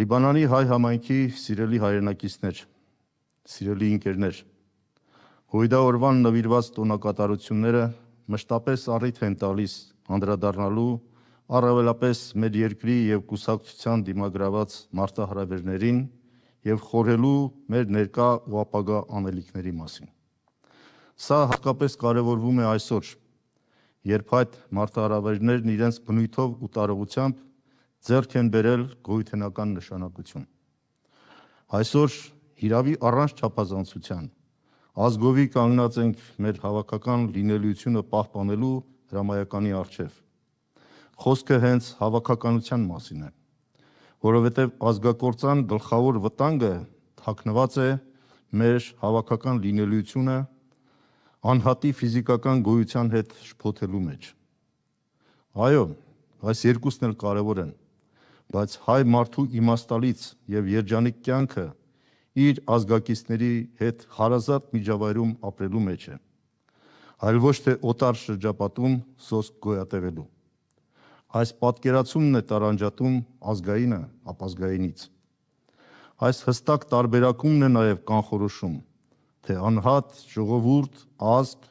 Լիբանանի հայ համայնքի սիրելի հայրենակիցներ, սիրելի ընկերներ, Հույդա օրվան նվիրված տոնակատարությունները մշտապես առիթ են տալիս անդրադառնալու առավելապես մեր երկրի և կուսակցության դիմագրաված մարտահրավերներին և խորհելու մեր ներկա ու ապագա անելիքների մասին։ Սա հատկապես կարևորվում է այսօր, երբ այդ մարտահրավերներն իրենց բնույթով ու տարողությամբ ձեռք են բերել գոյութենական նշանակություն։ Այսօր հիրավի առանց չափազանցության ազգովի կանգնած ենք մեր հավաքական լինելիությունը պահպանելու հրամայականի առջև։ Խոսքը հենց հավաքականության մասին է, որովհետև ազգակործան գլխավոր վտանգը թաքնված է մեր հավաքական լինելիությունը անհատի ֆիզիկական գոյության հետ շփոթելու մեջ։ Այո, այս երկուսն էլ կարևոր են, բայց հայ մարդու իմաստալից և երջանիկ կյանքը իր ազգակիցների հետ հարազատ միջավայրում ապրելու մեջ է, այլ ոչ թե օտար շրջապատում սոսկ գոյատևելու։ Այս պատկերացումն է տարանջատում ազգայինը ապազգայինից։ Այս հստակ տարբերակումն է նաև կանխորոշում, թե անհատ, ժողովուրդ, ազգ,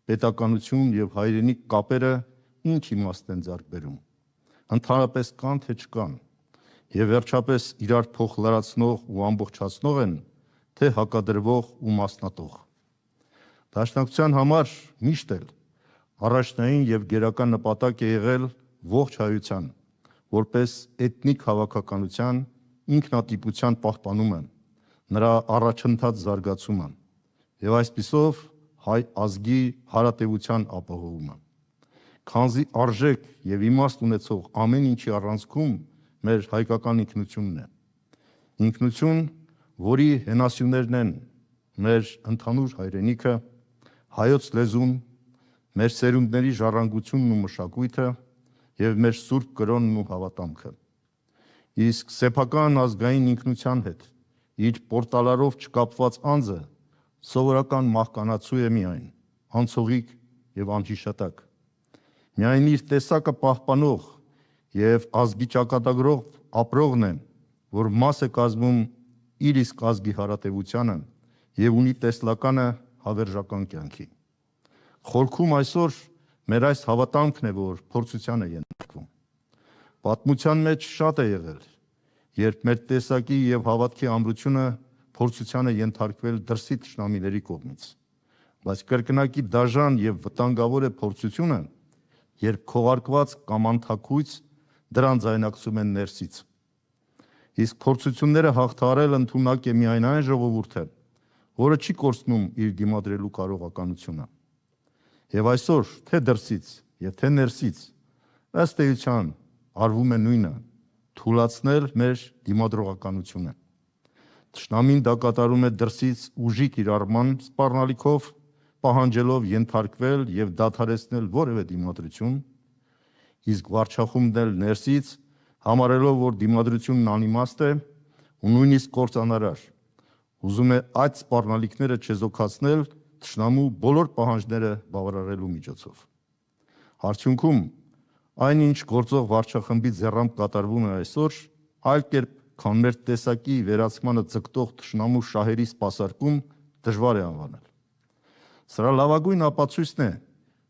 պետականություն և հայրենիք կապերը ինչ իմաստ են ձեռք բերում, ընդհանրապես կան թե չկան, և վերջապես իրար փոխլարացնող ու ամբողջացնող են, թե հակադրվող ու մասնատող։ Դաշնակցության համար միշտ էլ առաջնային և գերական նպատակ է եղել ողջ հայության, որպես էթնիկ հավաքականության ինքնատիպության պահպանումը, նրա առաջընթաց զարգացումը և այսպիսով հայ ազգի հարատևության ապահովումը, քանզի արժեք և իմաստ ունեցող ամեն ինչի առանցքում մեր հայկական ինքնությունն է։ Ինքնություն, որի հենասյուներն են մեր ընդհանուր հայրենիքը, հայոց լեզուն, մեր սերունդների ժառանգությունն ու մշակույթը և մեր սուրբ կրոնն ու հավատամքը։ Իսկ սեփական ազգային ինքնության հետ իր պորտալարով չկապված անձը սովորական մահկանացու է միայն, անցողիկ և անհիշատակ։ Միայն իր տեսակը պահպանող և ազգի ճակատագրող ապրողն է, որ մաս է կազմում իր իսկ ազգի հարատևությանը և ունի տեսլականը հավերժական կյանքի։ Խորքում այսօր մեր այս հավատամքն է, որ փորձության է ենթարկվում։ Պատմության մեջ շատ է եղել, երբ մեր տեսակի և հավատքի ամրությունը փորձության է ենթարկվել դրսի թշնամիների կողմից, բայց կրկնակի դաժան և վտանգավոր է փորձությունը, երբ քողարկված կամ անթաքույց դրան ձայնակցում են ներսից։ Իսկ փորձությունները հաղթահարել ընդունակ է միայն այն ժողովուրդը, որը չի կորցնում իր դիմադրելու կարողականությունը։ Եվ այսօր թե դրսից և թե ներսից ըստ էության արվում է նույնը՝ թուլացնել մեր դիմադրողականությունը։ Թշնամին դա կատարում է դրսից ուժի կիրառման սպառնալիքով, պահանջելով ենթարկվել և դադարեցնել որևէ դիմադրություն, իսկ վարչախումբն էլ ներսից համարելով, որ դիմադրությունն անիմաստ է ու նույնիսկ կործանարար, ուզում է այդ սպառնալիքները չեզոքացնել թշնամու բոլոր պահանջները բավարարելու միջոցով։ Արդյունքում այնինչ գործող վարչախմբի ձեռամբ կատարվում է այսօր, այլ կերպ, քան մեր տեսակի վերացմանը ձգտող թշնամու շահերի սպասարկում դժվար է անվանել։ Սրա լավագույն ապացույցն է,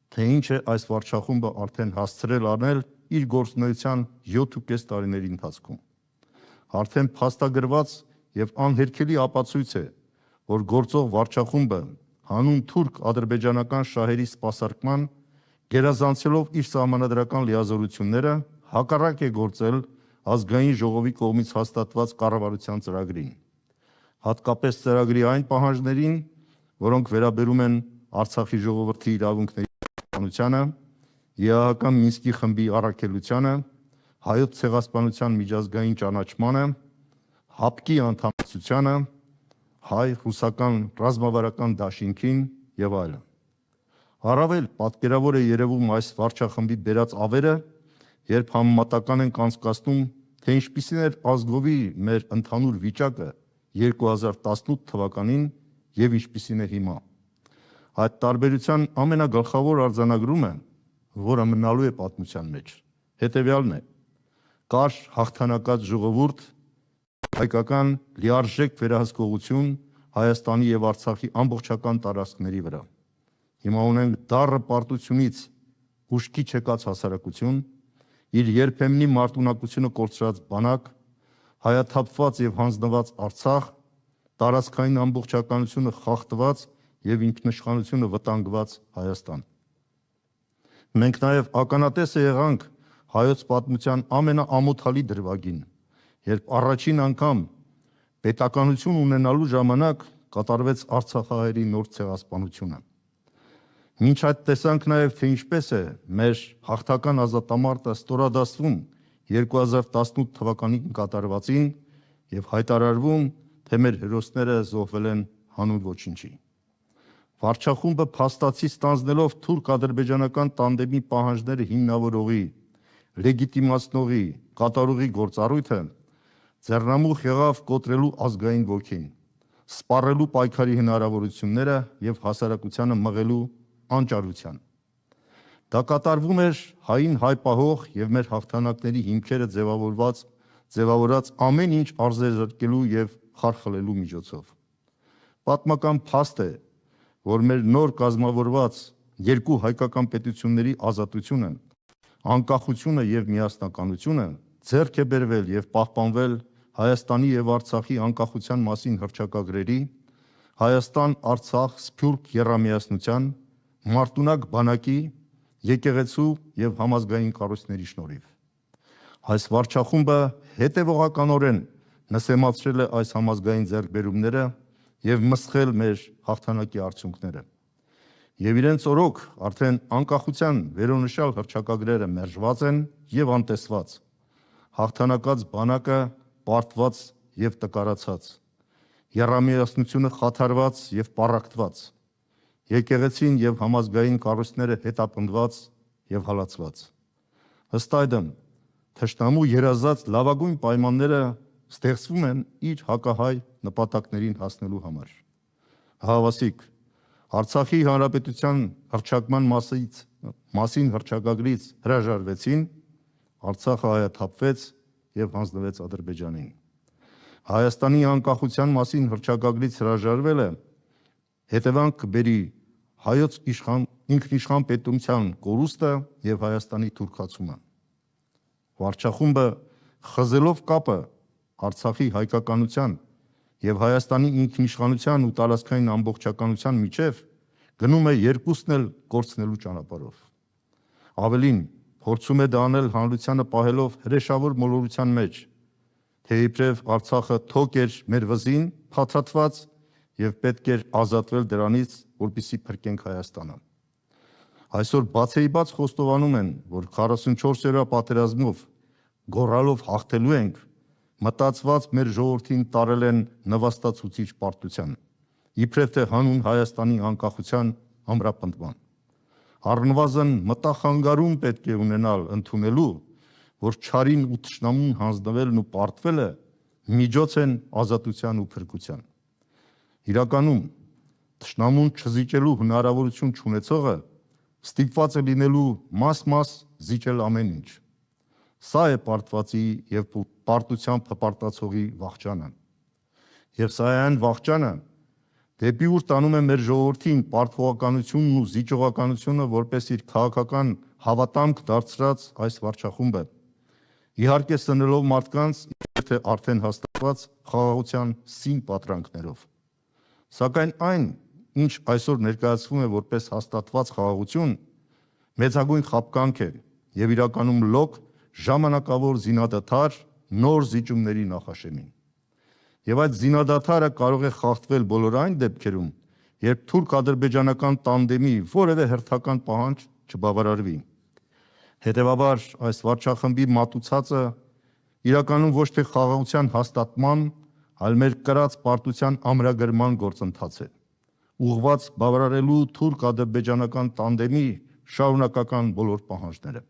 թե ինչ է այս վարչախումբը արդեն հասցրել անել իր գործունեության 7,5 տարիների ընթացքում։ Արդեն փաստագրված և անհերքելի ապացույց է, որ գործող վարչախումբը հանուն թուրք-ադրբեջանական շահերի սպասարկման, գերազանցելով իր սահմանադրական լիազորությունները, հակառակ է գործել ազգային ժողովի կողմից հաստատված կառավարության ծրագրին, հատկապես ծրագրի այն պահանջներին, որոնք վերաբերում են Արցախի ժողովրդի իրավունքների պահպանությանը, ԵԱՀԿ Մինսկի խմբի առաքելությանը, Հայոց ցեղասպանության միջազգային ճանաչմանը, ՀԱՊԿ-ի անդամակցությանը, հայ-ռուսական ռազմավարական դաշինքին և այլն։ Առավել պատկերավոր է երևում այս վարչախմբի բերած ավերը, երբ համեմատական ենք անցկացնում, թե ինչպիսին էր ազգովի մեր ընդհանուր վիճակը 2018 թվականին և ինչպիսին է հիմա։ Այդ տարբերության ամենագլխավոր արձանագրումը, որը մնալու է պատմության մեջ, հետևյալն է. կար հաղթանակած ժողովուրդ հայկական լիարժեք վերահսկողություն Հայաստանի եւ Արցախի ամբողջական տարածքների վրա։ Հիմա ունենք դառը պարտությունից ուշքի չեկած հասարակություն, իր երբեմնի մարտունակությունը կորցրած բանակ, հայաթափված եւ հանձնված Արցախ, տարածքային ամբողջականությունը խախտված եւ ինքնիշխանությունը վտանգված Հայաստան։ Մենք նաեւ ականատես եղանք հայոց պատմության ամենաամոթալի դրվագին, երբ առաջին անգամ պետականություն ունենալու ժամանակ կատարվեց Արցախահայերի նոր ցեղասպանությունը։ Մինչ այդ տեսանք նաև, թե ինչպես է մեր հաղթական ազատամարտը ստորադասվում 2018 թվականին կատարվածին եւ հայտարարվում, թե մեր հերոսները զոհվել են հանուն ոչինչի։ Վարչախումբը փաստացի ստանձնելով թուրք-ադրբեջանական տանդեմի պահանջները հիմնավորողի, լեգիտիմացնողի, կատարողի գործառույթը ձեռնամուխ եղավ կոտրելու ազգային ոգին, սպառելու պայքարի հնարավորությունները եւ հասարակությանը մղելու անճարության։ Դա կատարվում էր հային հայ պահող եւ մեր հաղթանակների հիմքերը ձևավորած ամեն ինչ արզեզրկելու եւ խարխլելու միջոցով։ Պատմական փաստ է, որ մեր նոր կազմավորված երկու հայկական պետությունների ազատությունը, անկախությունը եւ միասնականությունը ձեռք է բերվել եւ պահպանվել Հայաստանի եւ Արցախի անկախության մասին հռչակագրերի, Հայաստան-Արցախ սփյուռք եռամիասնության, մարտունակ բանակի, եկեղեցու եւ համազգային կառույցների շնորհիվ։ Այս վարչախումբը հետևողականորեն նսեմացրել է այս համազգային ձեռքբերումները եւ մսխել մեր հաղթանակի արդյունքները։ Եվ իրենց օրոք արդեն անկախության վերոնշյալ հռչակագրերը մերժված են եւ անտեսված։ Հաղթանակած բանակը պարտված եւ տկարացած, եռամիասնությունը խաթարված եւ պառակտված, եկեղեցին եւ համազգային կառույցները հետապնդված եւ հալածված։ Ըստ այդմ, թշնամու երազած լավագույն պայմանները ստեղծվում են իր հակահայ նպատակներին հասնելու համար։ Հավասիկ, Արցախի հանրապետության հռչակման մասին հռչակագրից հրաժարվեցին, Արցախը հայաթափվեց եւ հանձնվեց Ադրբեջանին։ Հայաստանի անկախության մասին հռչակագրից հրաժարվելը հետևանք կբերի հայոց ինքնիշխան պետության կորուստը եւ Հայաստանի թուրքացումը։ Վարչախումբը խզելով կապը Արցախի հայկականության եւ Հայաստանի ինքնիշխանության ու տարածքային ամբողջականության միջև գնում է երկուսն էլ կորցնելու ճանապարհով։ Ավելին, փորձում է դա անել հանրությանը պահելով հրեշավոր մոլորության մեջ, թե իբրև Արցախը թոք էր մեր վզին փաթաթված եւ պետք էր ազատվել դրանից, որպեսզի փրկենք Հայաստանը։ Այսօր բացեիբաց խոստովանում են, որ 44-օրյա պատերազմով գոռալով հաղթելու ենք, մտածված մեր ժողովրդին տարել են նվաստացուցիչ պարտության, իբրև թե հանուն Հայաստանի անկախության ամրապնդման։ Առնվազն մտախանգարում պետք է ունենալ ընդունելու, որ չարին ու թշնամուն հանձնվելն ու պարտվելը միջոց են ազատության ու փրկության։ Իրականում թշնամուն չզիջելու հնարավորություն չունեցողը ստիպված է լինելու մաս-մաս զիջել ամեն ինչ։ Սա է պարտվածի եւ պարտությամբ հպարտացողի վախճանը։ Եվ սա է այն վախճանը, դեպի ուր տանում է մեր ժողովրդին պարտվողականությունն ու զիջողականությունը որպես իր քաղաքական հավատամք դարձրած այս վարչախումբը, իհարկե սնելով մարդկանց թե արդեն հաստատված խաղաղության սին պատրանքներով։ Սակայն այն, ինչ այսօր ներկայացվում է որպես հաստատված խաղաղություն, մեծագույն խաբկանք է եւ իրականում լոկ ժամանակավոր զինադադար նոր զիջումների նախաշեմին։ Եվ այդ զինադադարը կարող է խախտվել բոլոր այն դեպքերում, երբ թուրք-ադրբեջանական տանդեմի որևէ հերթական պահանջ չբավարարվի։ Հետևաբար այս վարչախմբի մատուցածը իրականում ոչ թե խաղաղության հաստատման, այլ մեր կրած պարտության ամրագրման գործընթաց է, ուղղված բավարարելու թուրք-ադրբեջանական տանդեմի շարունակական բոլոր պահանջները։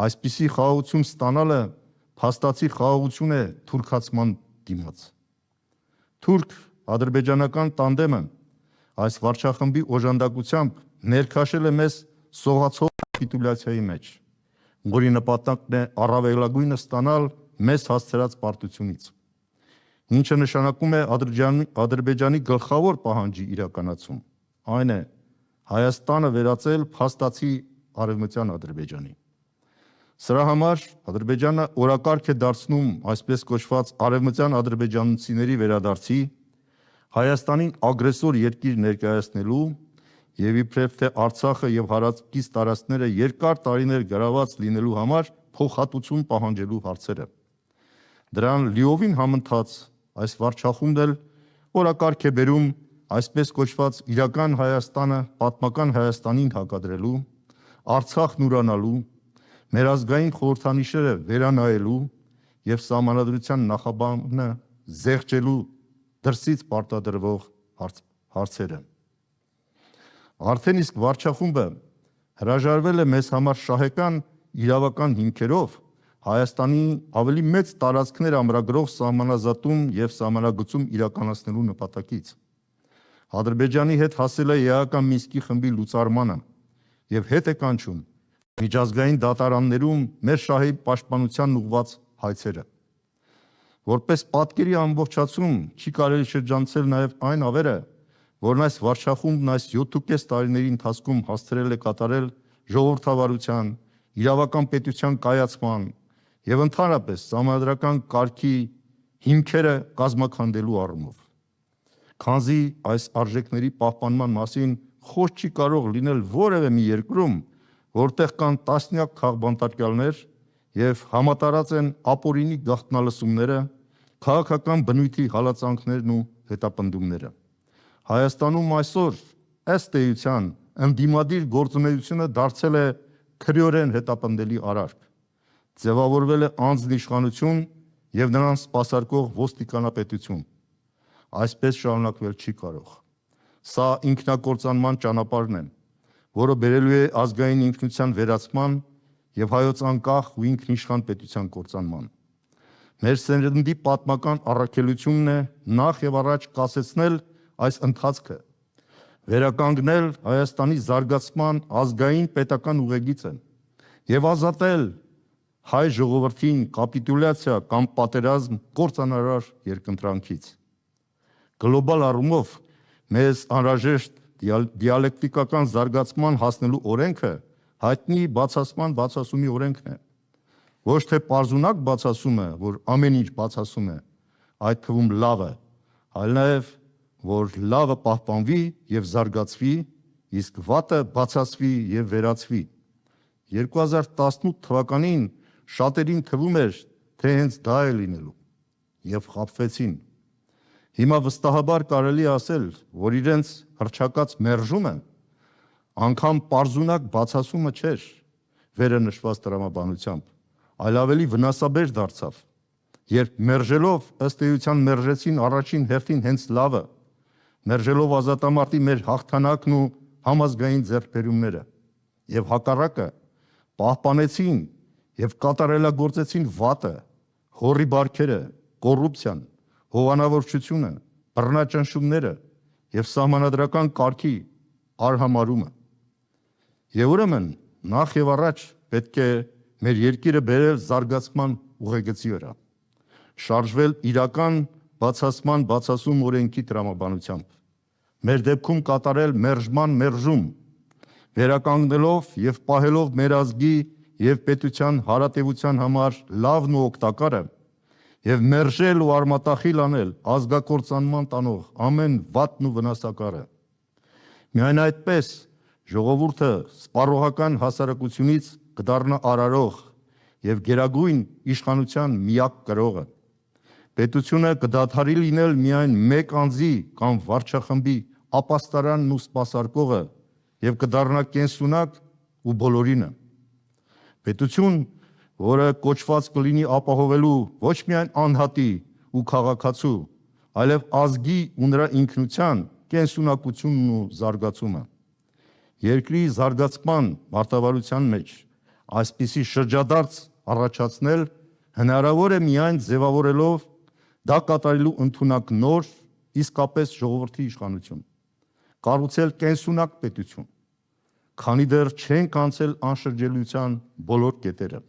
Այսպիսի խաղաղություն ստանալը փաստացի խաղաղություն է թուրքացման դիմաց։ Թուրք-ադրբեջանական տանդեմը այս վարչախմբի օժանդակությամբ ներքաշել է մեզ սողացող կապիտուլյացիայի մեջ, որի նպատակն է առավելագույնը ստանալ մեզ հասցրած պարտությունից։ ինչը նշանակում է Ադրբեջանի գլխավոր պահանջի իրականացում, այն է Հայաստանը վերածել փաստացի արևմտյան Ադրբեջանի։ Սրա համար Ադրբեջանը օրակարգ է դարձնում այսպես կոչված արևմտյան ադրբեջանցիների վերադարձի, Հայաստանին ագրեսոր երկիր ներկայացնելու եւ իբրև թե Արցախը եւ հարակից տարածքները երկար տարիներ գրաված լինելու համար փոխհատուցում պահանջելու հարցերը։ Դրան լիովին համընթաց այս վարչախումբն էլ օրակարգ է բերում այսպես կոչված իրական Հայաստանը պատմական Հայաստանին հակադրելու, Արցախն ուրանալու, մեր ազգային խորհրդանիշերը վերանայելու եւ սահմանադրության նախաբանը զեղչելու դրսից պարտադրվող հարցերը։ Արդեն իսկ վարչախումբը հրաժարվել է մեզ համար շահեկան իրավական հիմքերով Հայաստանի ավելի մեծ տարածքներ ամրագրող սահմանազատում եւ սահմանագծում իրականացնելու նպատակից։ Ադրբեջանի հետ հասել է ԵԱՀԿ Մինսկի խմբի լուծարմանը եւ հետ է կանչում միջազգային դատարաններում մեր շահի պաշտպանությանն ուղղված հայցերը։ Որպես պատկերի ամբողջացում չի կարելի շրջանցել նաեւ այն ավերը, որն այս վարչախումբն այս 7.5 տարիների ընթացքում հասցրել է կատարել ժողովրդավարության, իրավական պետության կայացման եւ ընդհանրապես համադրական կարգի հիմքերը կազմաքանդելու առումով։ Քանզի այս արժեքների պահպանման մասին խոսք չի կարող լինել որևէ մի երկրում, որտեղ կան տասնյակ քաղբանտարկյալներ եւ համատարած են ապօրինի գաղտնալսումները, քաղաքական բնույթի հալածանքներն ու հետապնդումները։ Հայաստանում այսօր ըստ էության ընդդիմադիր գործունեությունը դարձել է քրեորեն հետապնդելի արարք, ձևավորվել է անձնիշխանություն եւ նրան սպասարկող ոստիկանապետություն։ Այսպես շարունակվել չի կարող։ Սա ինքնակործանման ճանապարհն է, որը բերելու է ազգային ինքնության վերացման եւ հայոց անկախ ու ինքնիշխան պետության կործանման։ Մեր սերնդի պատմական առաքելությունն է նախ եւ առաջ կասեցնել այս ընթացքը, վերականգնել Հայաստանի զարգացման ազգային պետական ուղեգիծը եւ ազատել հայ ժողովրդին կապիտուլյացիա կամ պատերազմ կործանարար երկընտրանքից։ Գլոբալ առումով մեզ անհրաժեշտ դիալեկտիկական զարգացման հասնելու օրենքը հայտնի բացասումի օրենքն է։ Ոչ թե պարզունակ բացասումը, որ ամեն ինչ բացասում է, այդ թվում լավը, այլ նաև, որ լավը պահպանվի եւ զարգացվի, իսկ վատը բացասվի եւ վերացվի։ 2018 թվականին շատերին թվում էր, թե հենց դա է լինելու, եւ խաբվեցին։ Հիմա վստահաբար կարելի ասել, որ իրենց հռչակած մերժումը անգամ պարզունակ բացասումը չէր վերը նշված տրամաբանությամբ, այլ ավելի վնասաբեր դարձավ, երբ մերժելով ըստ էության մերժեցին առաջին հերթին հենց լավը, մերժելով ազատամարտի մեր հաղթանակն ու համազգային ձեռքբերումները, եւ հակառակը պահպանեցին եւ կատարելագործեցին վատը, հորի բարքերը, կոռուպցիան, հովանավորչությունը, բռնաճնշումները եւ սահմանադրական կարգի արհամարումը։ Եվ ուրեմն նախ եւ առաջ պետք է մեր երկիրը բերել զարգացման ուղեգծի վրա, շարժվել իրական բացասման բացասում օրենքի տրամաբանությամբ, մեր դեպքում կատարել մերժման մերժում, վերականգնելով եւ պահելով մեր ազգի եւ պետության հարատեվության համար լավն ու օգտակարը եւ մերժել ու արմատախիլ անել ազգակործանման տանող ամեն վատն ու վնասակարը։ Միայն այդպես ժողովուրդը սպառողական հասարակությունից կդառնա արարող եւ գերագույն իշխանության միակ կրողը։ Պետությունը կդադարի լինել միայն մեկ անձի կամ վարչախմբի ապաստարանն ու սպասարկողը եւ կդառնա կենսունակ ու բոլորինը։ Պետություն, որը կոչված կլինի ապահովելու ոչ միայն անհատի ու քաղաքացու, այլև ազգի ու նրա ինքնության կենսունակությունն ու զարգացումը։ Երկրի զարգացման մարտավարության մեջ այսպիսի շրջադարձ առաջացնել հնարավոր է միայն ձևավորելով դա կատարելու ընդունակ նոր, իսկապես ժողովրդի իշխանություն, կառուցել կենսունակ պետություն, քանի դեռ չենք անցել անշրջելիության բոլոր կետերը։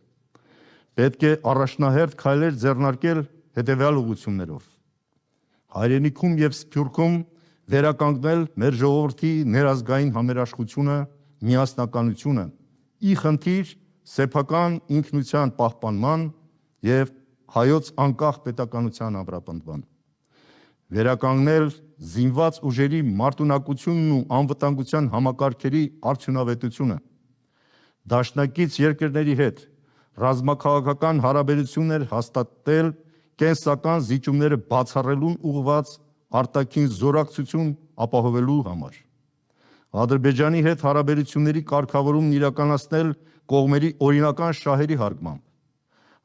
Պետք է առաջնահերթ քայլեր ձեռնարկել հետևյալ ուղղություններով. հայրենիքում եւ Սփյուռքում վերականգնել մեր ժողովրդի ներազգային համերաշխությունը, միասնականությունը, ի խնդիր սեփական ինքնության պահպանման եւ հայոց անկախ պետականության ամրապնդման, վերականգնել զինված ուժերի մարտունակությունն ու անվտանգության համակարգերի արդյունավետությունը, դաշնակից երկրների հետ ռազմաքաղաքական հարաբերություններ հաստատել կենսական զիջումները բացառելուն ուղղված արտաքին զորակցություն ապահովելու համար, Ադրբեջանի հետ հարաբերությունների կարգավորումն իրականացնել կողմերի օրինական շահերի հարգմամբ,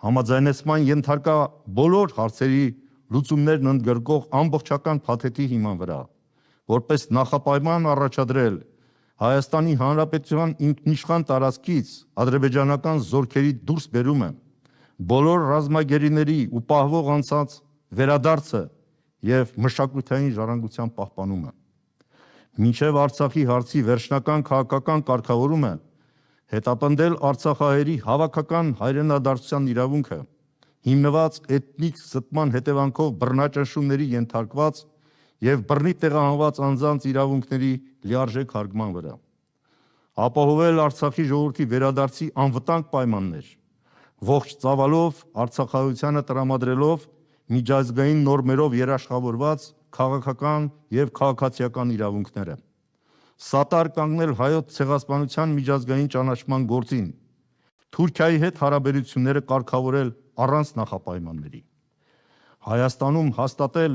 համաձայնեցման ենթարկա բոլոր հարցերի լուծումներն ընդգրկող ամբողջական փաթեթի հիման վրա, որպես նախապայման առաջադրել Հայաստանի Հանրապետության ինքնիշխան տարածքից ադրբեջանական զորքերի դուրս բերումը, բոլոր ռազմագերիների ու պահվող անձանց վերադարձը եւ մշակութային ժառանգության պահպանումը, մինչև Արցախի հարցի վերջնական քաղաքական կարգավորումը, հետապնդել արցախահայերի հավաքական հայրենադարձության իրավունքը, հիմնված էթնիկ զտման հետևանքով բռնաճնշումների ենթարկված եւ բռնի տեղահանված անձանց իրավունքների լիարժեք հարգման վրա, ապահովել Արցախի ժողովրդի վերադարձի անվտանգ պայմաններ, ողջ ծավալով արցախահայությանը տրամադրելով միջազգային նորմերով երաշխավորված քաղաքական եւ քաղաքացիական իրավունքները, սատար կանգնել հայոց ցեղասպանության միջազգային ճանաչման գործին, Թուրքիայի հետ հարաբերությունները կարգավորել առանց նախապայմանների, Հայաստանում հաստատել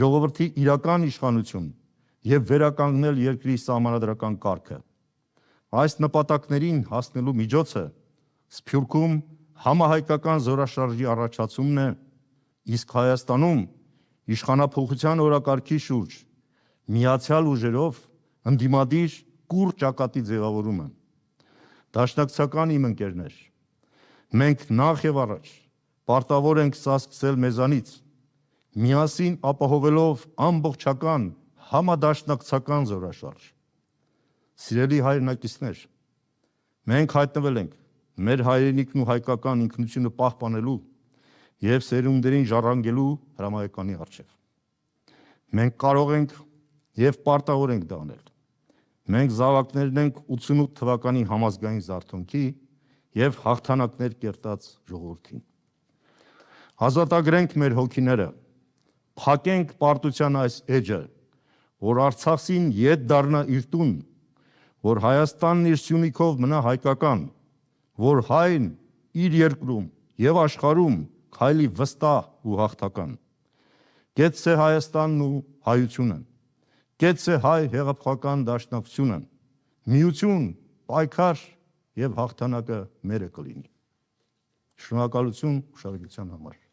ժողովրդի իրական իշխանություն եւ վերականգնել երկրի սահմանադրական կարգը, այս նպատակներին հասնելու միջոցը Սփյուռքում համահայկական զորաշարժի առաջացումն է, իսկ Հայաստանում իշխանափոխության օրակարգի շուրջ միացյալ ուժերով ընդդիմադիր կուռ ճակատի ձևավորումը, դաշնակցական իմ ընկերներ, մենք նախ եւ առաջ պարտավոր ենք սա սկսել մեզանից, միասին ապահովելով ամբողջական համադաշնակցական զորաշարժ, սիրելի հայրենակիցներ, մենք հայտնվել ենք մեր հայրենիքն ու հայկական ինքնությունը պահպանելու եւ սերունդերին ժառանգելու հրամայականի առջեւ, մենք կարող ենք եւ պարտավոր ենք դա անել, մենք զավակներն ենք 88 թվականի համազգային զարթոնքի եւ հաղթանակներ կերտած ժողովրդին, ազատագրենք մեր հոգիները, փակենք պարտության այս էջը, որ Արցախին ետ դառնա իր տուն, որ Հայաստանն իր սյունիքով մնա հայկական, որ հայն իր երկրում եւ աշխարհում քայլի վստահ ու հաղթական, կեցցե Հայաստանն ու հայությունը, կեցցե հայ հեղափոխական դաշնակցությունը, միություն, պայքար եւ հաղթանակը մերը կլինի, շնորհակալություն ուշադրության համար։